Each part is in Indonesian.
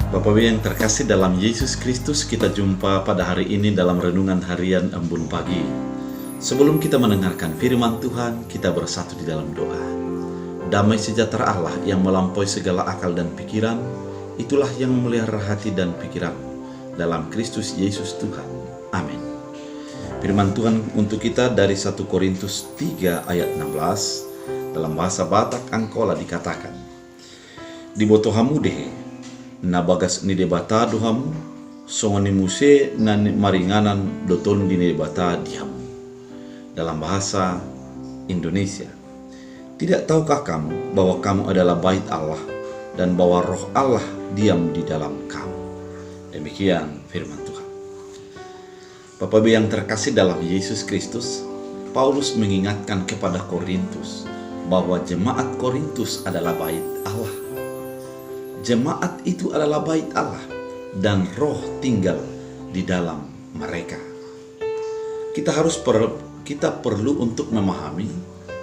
Bapak Ibu yang terkasih dalam Yesus Kristus, kita jumpa pada hari ini dalam renungan harian Embun Pagi. Sebelum kita mendengarkan firman Tuhan, kita bersatu di dalam doa. Damai sejahtera Allah yang melampaui segala akal dan pikiran, itulah yang memelihara hati dan pikiran dalam Kristus Yesus Tuhan. Amin. Firman Tuhan untuk kita dari 1 Korintus 3 ayat 16, dalam bahasa Batak Angkola dikatakan, "Di botohamu dehe, na bagas ni debata dohamu, songoni muse na maringanan doton di debata dihamu." Dalam bahasa Indonesia, tidak tahukah kamu bahwa kamu adalah bait Allah dan bahwa roh Allah diam di dalam kamu? Demikian firman Tuhan. Bapak Ibu yang terkasih dalam Yesus Kristus, Paulus mengingatkan kepada Korintus bahwa jemaat Korintus adalah bait Allah. Jemaat itu adalah bait Allah dan roh tinggal di dalam mereka. Kita perlu untuk memahami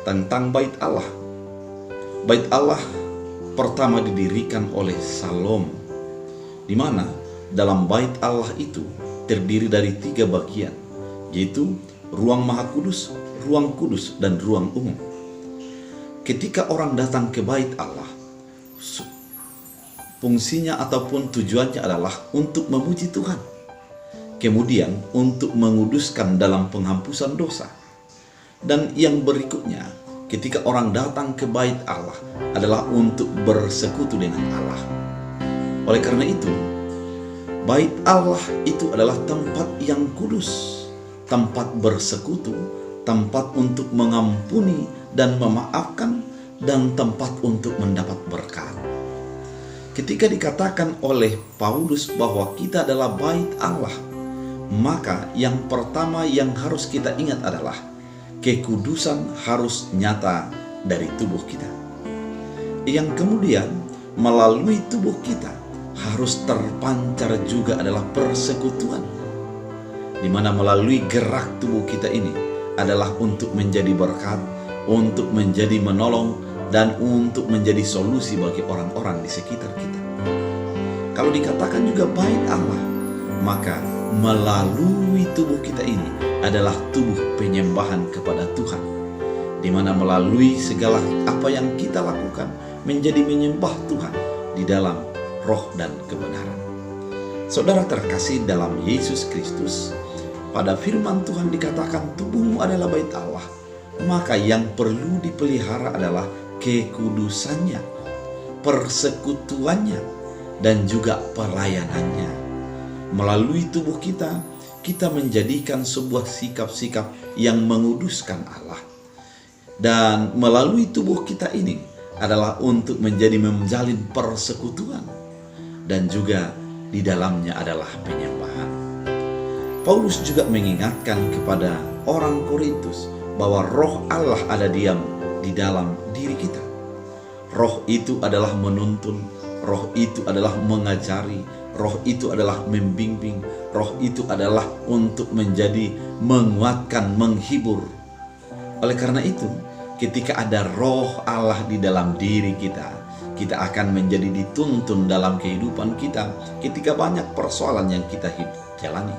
tentang bait Allah. Bait Allah pertama didirikan oleh Salomo, di mana dalam bait Allah itu terdiri dari 3 bagian, yaitu ruang Maha Kudus, ruang kudus, dan ruang umum. Ketika orang datang ke bait Allah, fungsinya ataupun tujuannya adalah untuk memuji Tuhan, kemudian untuk menguduskan dalam penghampusan dosa. Dan yang berikutnya, ketika orang datang ke bait Allah adalah untuk bersekutu dengan Allah. Oleh karena itu, bait Allah itu adalah tempat yang kudus, tempat bersekutu, tempat untuk mengampuni dan memaafkan, dan tempat untuk mendapat berkat. Ketika dikatakan oleh Paulus bahwa kita adalah bait Allah, maka yang pertama yang harus kita ingat adalah kekudusan harus nyata dari tubuh kita. Yang kemudian melalui tubuh kita harus terpancar juga adalah persekutuan, di mana melalui gerak tubuh kita ini adalah untuk menjadi berkat, untuk menjadi menolong, dan untuk menjadi solusi bagi orang-orang di sekitar kita. Kalau dikatakan juga bait Allah, maka melalui tubuh kita ini adalah tubuh penyembahan kepada Tuhan, di mana melalui segala apa yang kita lakukan menjadi menyembah Tuhan di dalam roh dan kebenaran. Saudara terkasih dalam Yesus Kristus, pada firman Tuhan dikatakan tubuhmu adalah bait Allah, maka yang perlu dipelihara adalah kekudusannya, persekutuannya, dan juga pelayanannya. Melalui tubuh kita, kita menjadikan sebuah sikap-sikap yang menguduskan Allah. Dan melalui tubuh kita ini adalah untuk menjalin persekutuan, dan juga di dalamnya adalah penyembahan. Paulus juga mengingatkan kepada orang Korintus bahwa roh Allah ada diam di dalam diri kita. Roh itu adalah menuntun, roh itu adalah mengajari, roh itu adalah membimbing, roh itu adalah untuk menjadi menguatkan, menghibur. Oleh karena itu, ketika ada roh Allah di dalam diri kita, kita akan menjadi dituntun dalam kehidupan kita ketika banyak persoalan yang kita jalani.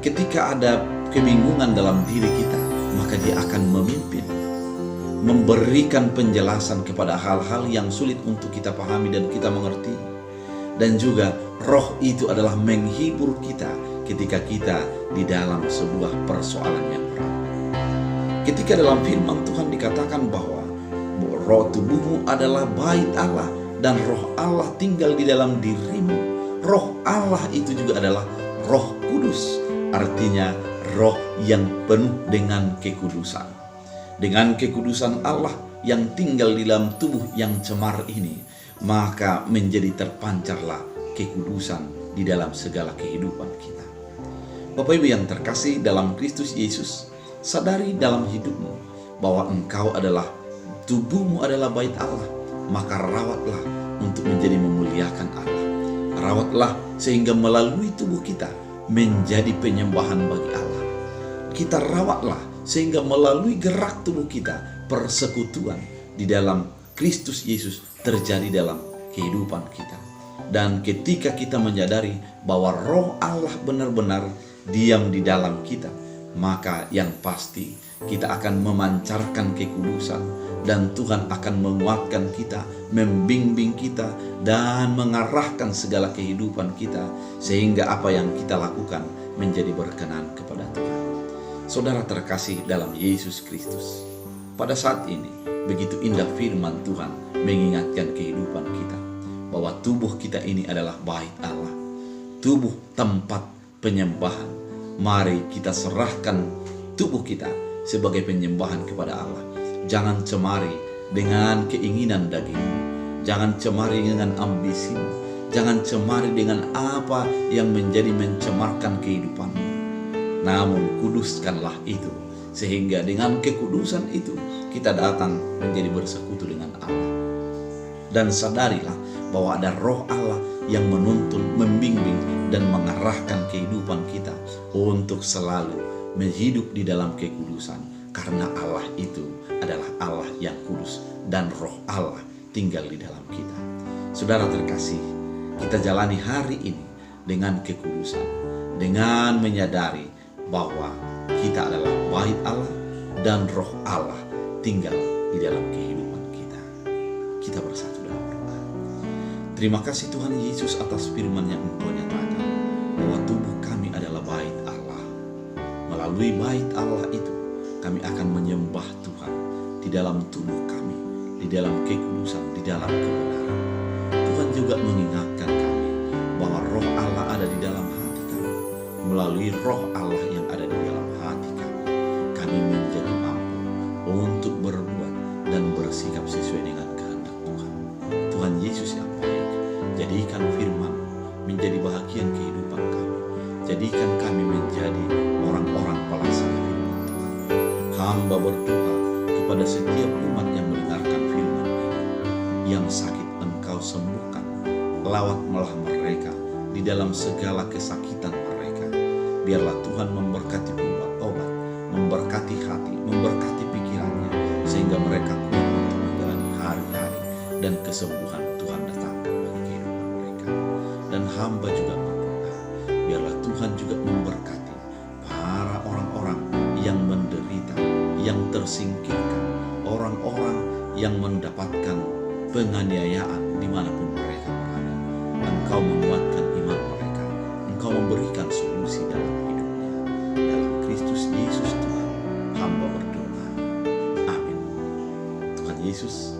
Ketika ada kebingungan dalam diri kita, maka dia akan memimpin, memberikan penjelasan kepada hal-hal yang sulit untuk kita pahami dan kita mengerti. Dan juga roh itu adalah menghibur kita ketika kita di dalam sebuah persoalan yang berat. Ketika dalam firman Tuhan dikatakan bahwa roh tubuhmu adalah bait Allah dan roh Allah tinggal di dalam dirimu. Roh Allah itu juga adalah roh kudus, artinya roh yang penuh dengan kekudusan. Dengan kekudusan Allah yang tinggal di dalam tubuh yang cemar ini, maka menjadi terpancarlah kekudusan di dalam segala kehidupan kita. Bapak Ibu yang terkasih dalam Kristus Yesus, sadari dalam hidupmu bahwa engkau adalah, tubuhmu adalah bait Allah, maka rawatlah untuk menjadi memuliakan Allah. Rawatlah sehingga melalui tubuh kita menjadi penyembahan bagi Allah. Kita rawatlah sehingga melalui gerak tubuh kita persekutuan di dalam Kristus Yesus terjadi dalam kehidupan kita. Dan ketika kita menyadari bahwa roh Allah benar-benar diam di dalam kita, maka yang pasti kita akan memancarkan kekudusan, dan Tuhan akan menguatkan kita, membimbing kita, dan mengarahkan segala kehidupan kita, sehingga apa yang kita lakukan menjadi berkenan kepada Tuhan. Saudara terkasih dalam Yesus Kristus, pada saat ini begitu indah firman Tuhan mengingatkan kehidupan kita bahwa tubuh kita ini adalah bait Allah, tubuh tempat penyembahan. Mari kita serahkan tubuh kita sebagai penyembahan kepada Allah. Jangan cemari dengan keinginan dagingmu, jangan cemari dengan ambisimu, jangan cemari dengan apa yang menjadi mencemarkan kehidupanmu. Namun kuduskanlah itu, sehingga dengan kekudusan itu kita datang menjadi bersekutu dengan Allah. Dan sadarilah bahwa ada roh Allah yang menuntun, membimbing, dan mengarahkan kehidupan kita untuk selalu menghidup di dalam kekudusan. Karena Allah itu adalah Allah yang kudus, dan roh Allah tinggal di dalam kita. Saudara terkasih, kita jalani hari ini dengan kekudusan, dengan menyadari bahwa kita adalah bait Allah dan roh Allah tinggal di dalam kehidupan kita. Kita bersatu dalam doa. Terima kasih Tuhan Yesus atas firman yang Engkau nyatakan bahwa tubuh kami adalah bait Allah. Melalui bait Allah itu kami akan menyembah Tuhan di dalam tubuh kami, di dalam kekudusan, di dalam kebenaran. Tuhan juga mengingatkan kami bahwa roh Allah ada di dalam hati kami. Melalui roh Allah yang ada di dalam hati kami, kami menjadi mampu untuk berbuat dan bersikap sesuai dengan kehendak Tuhan. Tuhan Yesus yang baik, jadikan firman menjadi bahagian kehidupan kami. Jadikan kami menjadi orang-orang pelaksana firman Tuhan. Hamba berdoa kepada setiap umat yang mendengarkan firman ini. Yang sakit Engkau sembuhkan. Lawatlah mereka di dalam segala kesakitan mereka. Biarlah Tuhan memberkati obat, memberkati hati, memberkati pikirannya, sehingga mereka kuat untuk menjalani hari-hari, dan kesembuhan Tuhan datangkan bagi kehidupan mereka. Dan hamba juga berdoa, biarlah Tuhan juga memberkati para orang-orang yang menderita, yang tersingkirkan, orang-orang yang mendapatkan penganiayaan dimanapun mereka berada. Engkau menguatkan iman mereka, Engkau memberikan solusi dalam hidupnya. Dalam Kristus Yesus Tuhan, hamba berdoa. Amin. Tuhan Yesus